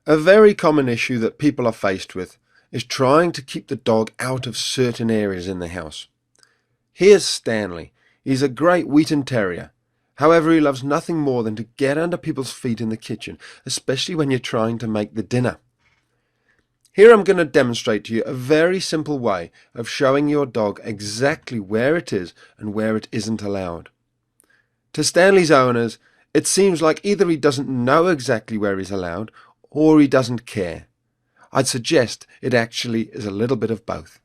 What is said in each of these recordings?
A very common issue that people are faced with is trying to keep the dog out of certain areas in the house. Here's Stanley. He's a great Wheaten Terrier. However, he loves nothing more than to get under people's feet in the kitchen, especially when you're trying to make the dinner. Here I'm going to demonstrate to you a very simple way of showing your dog exactly where it is and where it isn't allowed. To Stanley's owners, it seems like either he doesn't know exactly where he's allowed or he doesn't care. I'd suggest it actually is a little bit of both.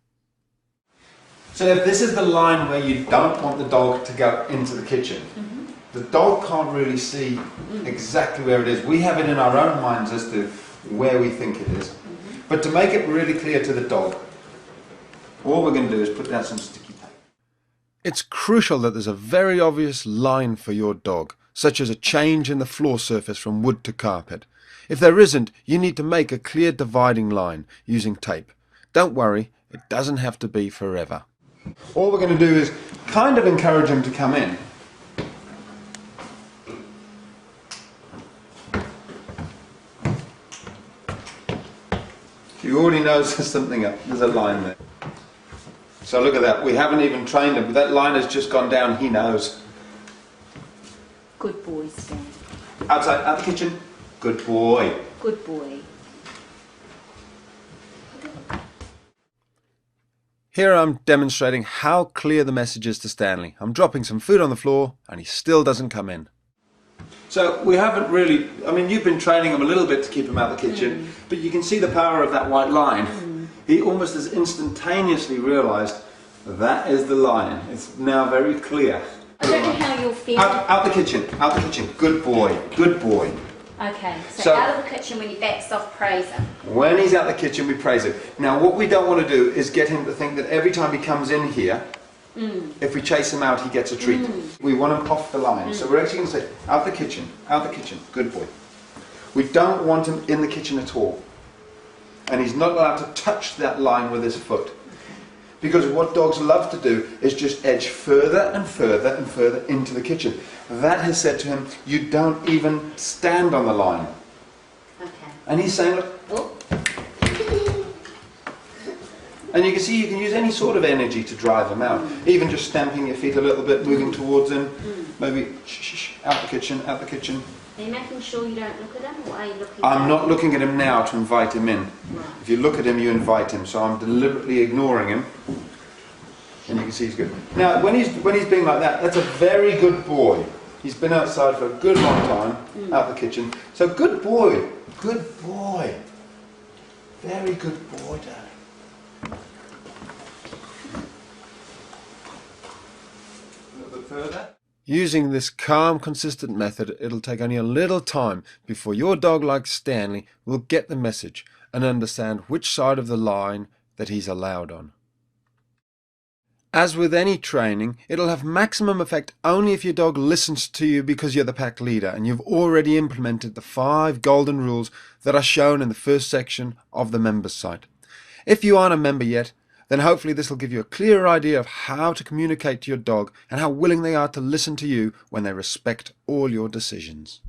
So if this is the line where you don't want the dog to go into the kitchen, the dog can't really see exactly where it is. We have it in our own minds as to where we think it is. But to make it really clear to the dog, all we're going to do is put down some sticky tape. It's crucial that there's a very obvious line for your dog, such as a change in the floor surface from wood to carpet. If there isn't, you need to make a clear dividing line using tape. Don't worry, it doesn't have to be forever. All we're going to do is kind of encourage him to come in. He already knows there's something up. There's a line there. So look at that. We haven't even trained him. That line has just gone down. He knows. Good boy, Stan. Outside, out the kitchen. Good boy. Good boy. Here I'm demonstrating how clear the message is to Stanley. I'm dropping some food on the floor and he still doesn't come in. So we haven't really, you've been training him a little bit to keep him out of the kitchen, but you can see the power of that white line. He almost has instantaneously realised that is the line. It's now very clear. I don't know how you'll feel. Out the kitchen, out the kitchen. Good boy, good boy. Okay, so out of the kitchen when he backs off, praise him. When he's out the kitchen, we praise him. Now what we don't want to do is get him to think that every time he comes in here, if we chase him out, he gets a treat. We want him off the line. So we're actually going to say, out the kitchen, good boy. We don't want him in the kitchen at all. And he's not allowed to touch that line with his foot. Because what dogs love to do is just edge further and further and further into the kitchen. That has said to him, you don't even stand on the line. Okay. And he's saying, look, oh. And you can see you can use any sort of energy to drive him out. Even just stamping your feet a little bit, moving towards him. Maybe, out the kitchen, out the kitchen. Are you making sure you don't look at him, or are you looking I'm not looking at him now to invite him in. Right. If you look at him, you invite him. So I'm deliberately ignoring him. And you can see he's good. Now, when he's being like that, that's a very good boy. He's been outside for a good long time, out the kitchen. So good boy, good boy. Very good boy, darling. A little bit further. Using this calm, consistent method, it'll take only a little time before your dog, like Stanley, will get the message and understand which side of the line that he's allowed on. As with any training, it'll have maximum effect only if your dog listens to you because you're the pack leader and you've already implemented the 5 golden rules that are shown in the first section of the members site. If you aren't a member yet, then hopefully this will give you a clearer idea of how to communicate to your dog and how willing they are to listen to you when they respect all your decisions.